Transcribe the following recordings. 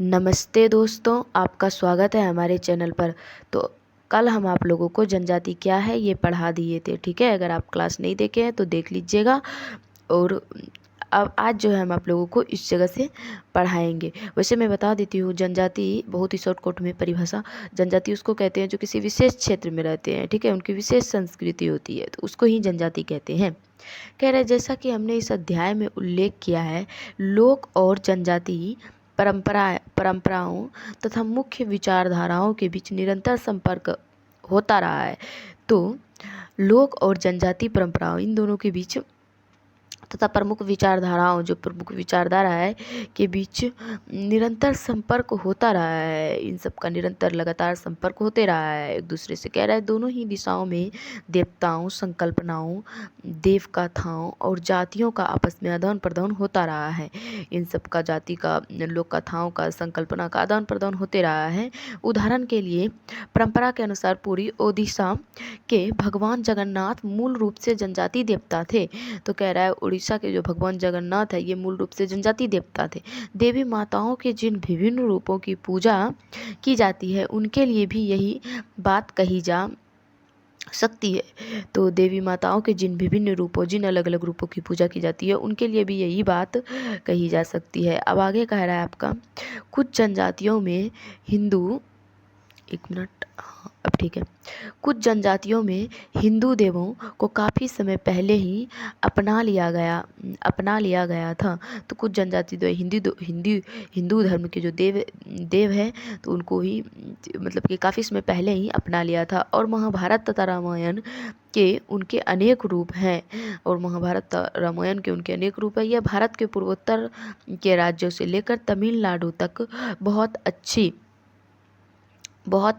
नमस्ते दोस्तों, आपका स्वागत है हमारे चैनल पर। तो कल हम आप लोगों को जनजाति क्या है ये पढ़ा दिए थे, ठीक है। अगर आप क्लास नहीं देखे हैं तो देख लीजिएगा। और अब आज जो है हम आप लोगों को इस जगह से पढ़ाएंगे। वैसे मैं बता देती हूँ, जनजाति बहुत ही शॉर्टकट में परिभाषा, जनजाति उसको कहते हैं जो किसी विशेष क्षेत्र में रहते हैं, ठीक है। उनकी विशेष संस्कृति होती है तो उसको ही जनजाति कहते हैं। कह रहे जैसा कि हमने इस अध्याय में उल्लेख किया है, लोक और जनजाति परंपराओं तथा मुख्य विचारधाराओं के बीच निरंतर संपर्क होता रहा है। तो लोक और जनजाति परंपराओं, इन दोनों के बीच तथा प्रमुख विचारधाराओं, जो प्रमुख विचारधारा है के बीच निरंतर संपर्क होता रहा है। इन सब का निरंतर लगातार संपर्क होते रहा है एक दूसरे से। कह रहा है दोनों ही दिशाओं में देवताओं, संकल्पनाओं, देव कथाओं और जातियों का आपस में आदान प्रदान होता रहा है। इन सब का, जाति का, लोक कथाओं का, संकल्पना का आदान प्रदान होते रहा है। उदाहरण के लिए परंपरा के अनुसार पूरी ओडिशा के भगवान जगन्नाथ मूल रूप से जनजाति देवता थे। तो कह रहा है उड़ीसा के जो भगवान जगन्नाथ है ये मूल रूप से जनजाति देवता थे। देवी माताओं के जिन विभिन्न रूपों की पूजा की जाती है उनके लिए भी यही बात कही जा सकती है। तो देवी माताओं के जिन विभिन्न रूपों, जिन अलग अलग रूपों की पूजा की जाती है उनके लिए भी यही बात कही जा सकती है। अब आगे कह रहा है आपका, कुछ जनजातियों में हिंदू, एक मिनट, हाँ अब ठीक है, कुछ जनजातियों में हिंदू देवों को काफ़ी समय पहले ही अपना लिया गया था। तो कुछ जनजाति जो हिंदू धर्म के जो देव हैं तो उनको ही मतलब कि काफ़ी समय पहले ही अपना लिया था। और महाभारत तथा रामायण के उनके अनेक रूप हैं। और महाभारत रामायण के उनके अनेक रूप है। यह भारत के पूर्वोत्तर के राज्यों से लेकर तमिलनाडु तक बहुत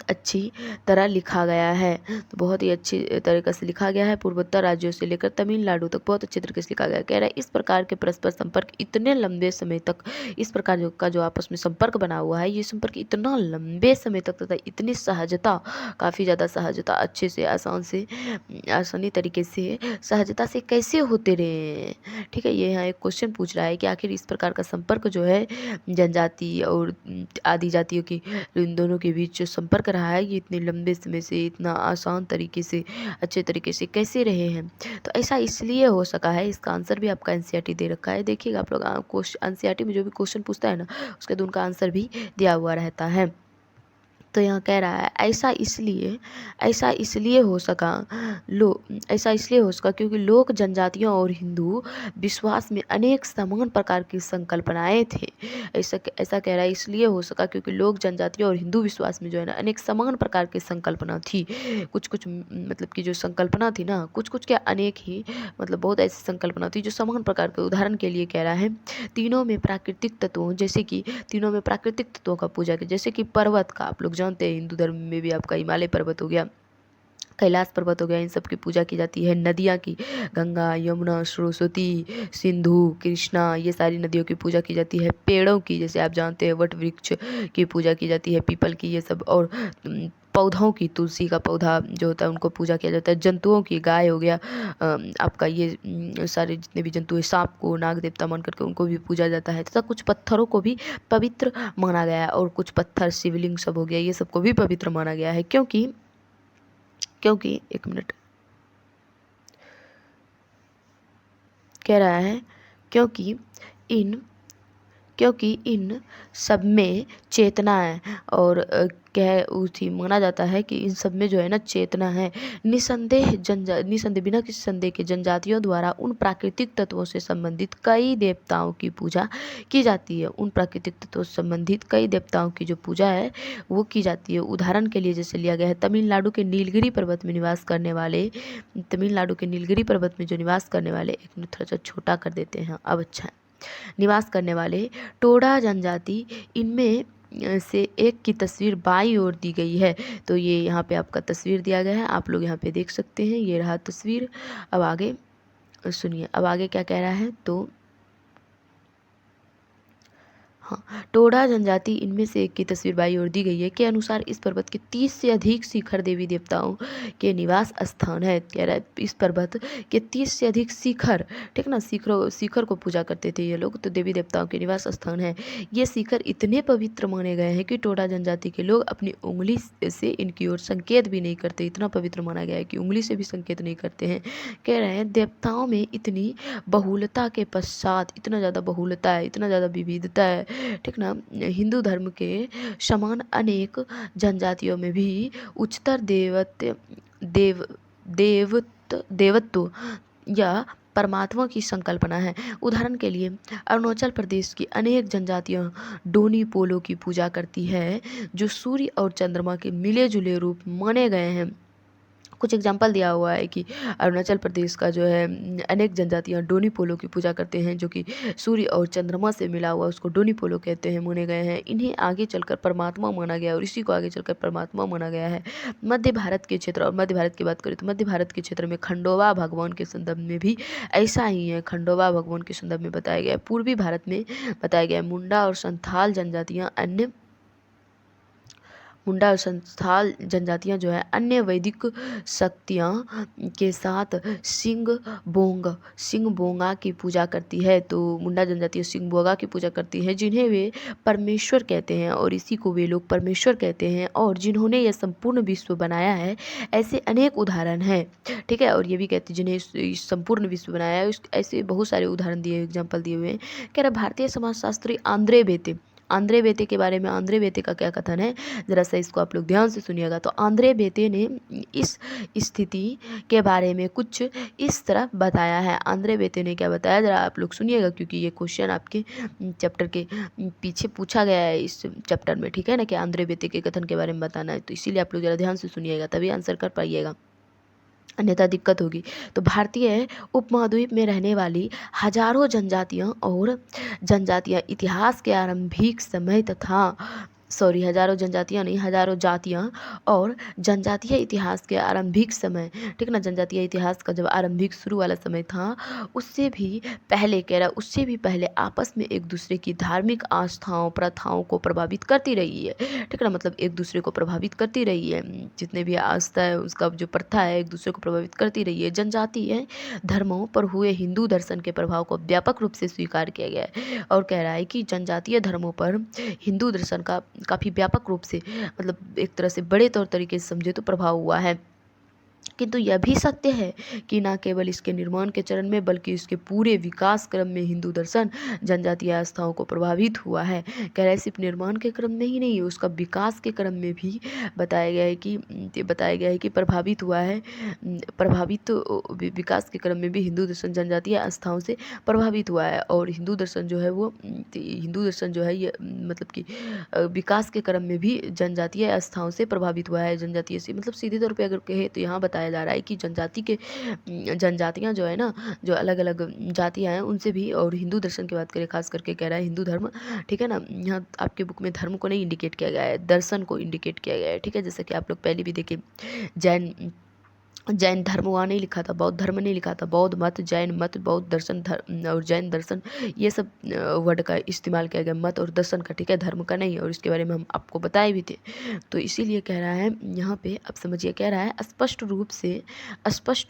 अच्छी तरह लिखा गया है। तो बहुत ही अच्छी तरीके से लिखा गया है। पूर्वोत्तर राज्यों से लेकर तमिलनाडु तक बहुत अच्छे तरीके से लिखा गया है। कह रहा है इस प्रकार के परस्पर संपर्क इतने लंबे समय तक, इस प्रकार का जो आपस में संपर्क बना हुआ है, ये संपर्क इतना लंबे समय तक तथा इतनी सहजता, काफ़ी ज़्यादा सहजता, अच्छे से, आसानी तरीके से, सहजता से कैसे होते रहे, ठीक है। ये यहाँ एक क्वेश्चन पूछ रहा है कि आखिर इस प्रकार का संपर्क जो है जनजाति और आदि जातियों की, इन दोनों के बीच जो संपर्क रहा है ये इतने लंबे समय से, इतना आसान तरीके से, अच्छे तरीके से कैसे रहे हैं। तो ऐसा इसलिए हो सका है। इसका आंसर भी आपका एनसीईआरटी दे रखा है। देखिएगा आप लोग, एनसीईआरटी में जो भी क्वेश्चन पूछता है ना, उसके बाद उनका आंसर भी दिया हुआ रहता है। तो यहाँ कह रहा है ऐसा इसलिए हो सका क्योंकि लोक, जनजातियों और हिंदू विश्वास में अनेक समान प्रकार की संकल्पनाएं थे। ऐसा कह रहा है इसलिए हो सका क्योंकि लोक, जनजातियों और हिंदू विश्वास में जो है ना अनेक समान प्रकार की संकल्पना थी। कुछ मतलब कि जो संकल्पना थी ना, कुछ क्या अनेक ही, मतलब बहुत ऐसी संकल्पना थी जो समान प्रकार के। उदाहरण के लिए कह रहा है तीनों में प्राकृतिक तत्वों का पूजा की, जैसे कि पर्वत का, आप लोग जानते हैं हिंदू धर्म में भी आपका हिमालय पर्वत हो गया, कैलाश पर्वत हो गया, इन सब की पूजा की जाती है। नदियाँ की, गंगा, यमुना, सरस्वती, सिंधु, कृष्णा, ये सारी नदियों की पूजा की जाती है। पेड़ों की, जैसे आप जानते हैं वट वृक्ष की पूजा की जाती है, पीपल की, ये सब। और पौधों की, तुलसी का पौधा जो होता है उनको पूजा किया जाता है। जंतुओं की, गाय हो गया, आपका ये सारे जितने भी जंतु हैं, सांप को नाग देवता मान करके उनको भी पूजा जाता है। तथा कुछ पत्थरों को भी पवित्र माना गया है। और कुछ पत्थर, शिवलिंग सब हो गया, ये सबको भी पवित्र माना गया है। क्योंकि एक मिनट, कह रहा है क्योंकि इन सब में चेतना है। और उसी माना जाता है कि इन सब में जो है ना चेतना है। निसंदेह बिना किसी संदेह के जनजातियों द्वारा उन प्राकृतिक तत्वों से संबंधित कई देवताओं की पूजा की जाती है। उन प्राकृतिक तत्वों से संबंधित कई देवताओं की जो पूजा है वो की जाती है। उदाहरण के लिए जैसे लिया गया है तमिलनाडु के नीलगिरी पर्वत में जो निवास करने वाले, एक मिनट थोड़ा सा छोटा कर देते हैं, अब अच्छा है, निवास करने वाले टोडा जनजाति, इनमें से एक की तस्वीर बाईं ओर दी गई है। तो ये यहाँ पे आपका तस्वीर दिया गया है, आप लोग यहाँ पे देख सकते हैं, ये रहा तस्वीर। अब आगे सुनिए, अब आगे क्या कह रहा है। तो हाँ, टोडा जनजाति इनमें से एक की तस्वीर बाई ओर दी गई है के अनुसार इस पर्वत के 30 से अधिक शिखर देवी देवताओं के निवास स्थान है। कह रहा है इस पर्वत के 30 से अधिक शिखर, ठीक ना, शिखर को पूजा करते थे ये लोग, तो देवी देवताओं के निवास स्थान है। ये शिखर इतने पवित्र माने गए हैं कि टोडा जनजाति के लोग अपनी उंगली से इनकी ओर संकेत भी नहीं करते। इतना पवित्र माना गया है कि उंगली से भी संकेत नहीं करते हैं। कह रहे हैं देवताओं में इतनी बहुलता के पश्चात, इतना ज़्यादा बहुलता है, इतना ज़्यादा विविधता है, ठीक ना, हिंदू धर्म के समान अनेक जनजातियों में भी उच्चतर देवत्व या परमात्मा की संकल्पना है। उदाहरण के लिए अरुणाचल प्रदेश की अनेक जनजातियां डोनी पोलो की पूजा करती है, जो सूर्य और चंद्रमा के मिले जुले रूप माने गए हैं। कुछ एग्जाम्पल दिया हुआ है कि अरुणाचल प्रदेश का जो है अनेक जनजातियां डोनी पोलो की पूजा करते हैं, जो कि सूर्य और चंद्रमा से मिला हुआ, उसको डोनी पोलो कहते हैं, माने गए हैं। इन्हें आगे चलकर परमात्मा माना गया और इसी को आगे चलकर परमात्मा माना गया है। मध्य भारत के क्षेत्र, और मध्य भारत की बात करें तो मध्य भारत के क्षेत्र में खंडोबा भगवान के संदर्भ में भी ऐसा ही है। खंडोबा भगवान के संदर्भ में बताया गया है। पूर्वी भारत में बताया गया है मुंडा और संथाल जनजातियां जो है अन्य वैदिक शक्तियां के साथ सिंग बोंगा की पूजा करती है। तो मुंडा जनजातियां सिंग बोंगा की पूजा करती है, जिन्हें वे परमेश्वर कहते हैं, और इसी को वे लोग परमेश्वर कहते हैं, और जिन्होंने यह संपूर्ण विश्व बनाया है। ऐसे अनेक उदाहरण हैं, ठीक है, और ये भी कहते हैं जिन्हें इस संपूर्ण विश्व बनाया है। ऐसे बहुत सारे उदाहरण दिए, एग्जाम्पल दिए हुए हैं। कह रहा भारतीय समाजशास्त्री आंद्रे बेते के बारे में, आंद्रे बेते का क्या कथन है, जरा सा इसको आप लोग ध्यान से सुनिएगा। तो आंद्रे बेते ने इस स्थिति के बारे में कुछ इस तरह बताया है। आंद्रे बेते ने क्या बताया, जरा आप लोग सुनिएगा, क्योंकि ये क्वेश्चन आपके चैप्टर के पीछे पूछा गया है इस चैप्टर में, ठीक है ना, कि आंद्रे बेते के कथन के बारे में बताना है। तो इसीलिए आप लोग जरा ध्यान से सुनिएगा, तभी आंसर कर पाइएगा, अन्यथा दिक्कत होगी। तो भारतीय उपमहाद्वीप में रहने वाली हजारों जनजातियां इतिहास के आरंभिक समय तथा हजारों जनजातियां नहीं, हजारों जातियां और जनजातीय इतिहास के आरंभिक समय, ठीक ना, जनजातीय इतिहास का जब आरंभिक शुरू वाला समय था, उससे भी पहले, कह रहा उससे भी पहले आपस में एक दूसरे की धार्मिक आस्थाओं प्रथाओं को प्रभावित करती रही है, ठीक है ना, मतलब एक दूसरे को प्रभावित करती रही है। जितने भी आस्था है उसका जो प्रथा है एक दूसरे को प्रभावित करती रही है। जनजातीय धर्मों पर हुए हिंदू दर्शन के प्रभाव को व्यापक रूप से स्वीकार किया गया है, और कह रहा है कि जनजातीय धर्मों पर हिंदू दर्शन का काफ़ी व्यापक रूप से, मतलब एक तरह से बड़े तौर तरीके से समझे तो प्रभाव हुआ है। किंतु यह भी सत्य है कि न केवल इसके निर्माण के चरण में बल्कि इसके पूरे विकास क्रम में हिंदू दर्शन जनजातीय आस्थाओं को प्रभावित हुआ है। कह रहा है सिर्फ निर्माण के क्रम में ही नहीं, उसका विकास के क्रम में भी बताया गया है कि प्रभावित हुआ है। विकास के क्रम में भी हिंदू दर्शन जनजातीय आस्थाओं से प्रभावित हुआ है, और हिंदू दर्शन जो है ये मतलब कि विकास के क्रम में भी जनजातीय आस्थाओं से प्रभावित हुआ है। जनजातीय से मतलब सीधे तौर पे अगर कहे तो यहाँ बताया जा रहा है कि जनजातियाँ जो है ना, जो अलग अलग जातियाँ हैं उनसे भी, और हिंदू दर्शन की बात करें खास करके, कह रहा है हिंदू धर्म, ठीक है ना, यहाँ आपके बुक में धर्म को नहीं इंडिकेट किया गया है, दर्शन को इंडिकेट किया गया है, ठीक है। जैसे कि आप लोग पहले भी देखे, जैन धर्म वहाँ नहीं लिखा था, बौद्ध धर्म नहीं लिखा था, बौद्ध मत, जैन मत, बौद्ध दर्शन और जैन दर्शन, ये सब वर्ड का इस्तेमाल किया गया, मत और दर्शन का, ठीक है, धर्म का नहीं, और इसके बारे में हम आपको बताए भी थे। तो इसीलिए कह रहा है यहाँ पे, अब समझिए, कह रहा है स्पष्ट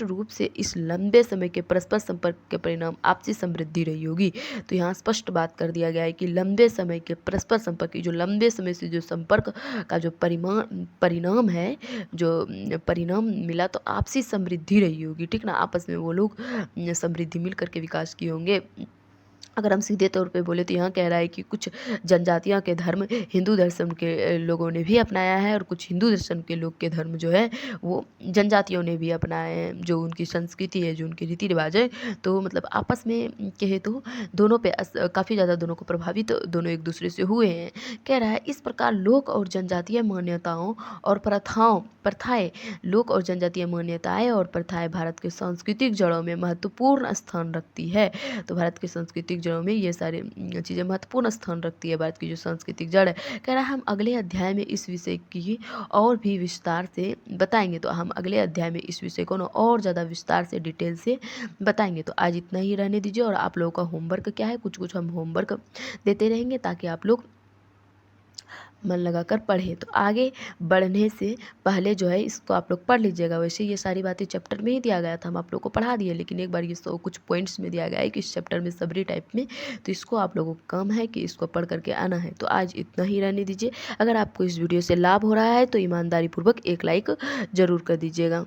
रूप से इस लंबे समय के परस्पर संपर्क के परिणाम आपसी समृद्धि रही होगी। तो यहाँ स्पष्ट बात कर दिया गया है कि लंबे समय के परस्पर संपर्क, जो लंबे समय से जो संपर्क का जो परिणाम है, जो परिणाम मिला, तो आपसी समृद्धि रही होगी, ठीक ना, आपस में वो लोग समृद्धि मिल करके विकास किए होंगे। अगर हम सीधे तौर पे बोले तो यहाँ कह रहा है कि कुछ जनजातियों के धर्म हिंदू दर्शन के लोगों ने भी अपनाया है, और कुछ हिंदू दर्शन के लोग के धर्म जो है वो जनजातियों ने भी अपनाए हैं, जो उनकी संस्कृति है, जो उनके रीति रिवाज है। तो मतलब आपस में कहे तो दोनों पे काफ़ी ज़्यादा दोनों को प्रभावित दोनों एक दूसरे से हुए हैं। कह रहा है इस प्रकार लोक और जनजातीय मान्यताओं और प्रथाएं लोक और जनजातीय मान्यताएं और प्रथाएं भारत के सांस्कृतिक जड़ों में महत्वपूर्ण स्थान रखती है। तो भारत के सांस्कृतिक जड़ों में ये सारी चीज़ें महत्वपूर्ण स्थान रखती है, भारत की जो सांस्कृतिक जड़ है। कह रहा है हम अगले अध्याय में इस विषय की और भी विस्तार से बताएंगे। तो हम अगले अध्याय में इस विषय को और ज़्यादा विस्तार से डिटेल से बताएंगे। तो आज इतना ही रहने दीजिए, और आप लोगों का होमवर्क क्या है, कुछ हम होमवर्क देते रहेंगे ताकि आप लोग मन लगाकर पढ़ें। तो आगे बढ़ने से पहले जो है इसको आप लोग पढ़ लीजिएगा। वैसे ये सारी बातें चैप्टर में ही दिया गया था, हम आप लोग को पढ़ा दिए, लेकिन एक बार ये कुछ पॉइंट्स में दिया गया है कि इस चैप्टर में समरी टाइप में, तो इसको आप लोगों का काम है कि इसको पढ़ करके आना है। तो आज इतना ही रहने दीजिए। अगर आपको इस वीडियो से लाभ हो रहा है तो ईमानदारी पूर्वक एक लाइक ज़रूर कर दीजिएगा।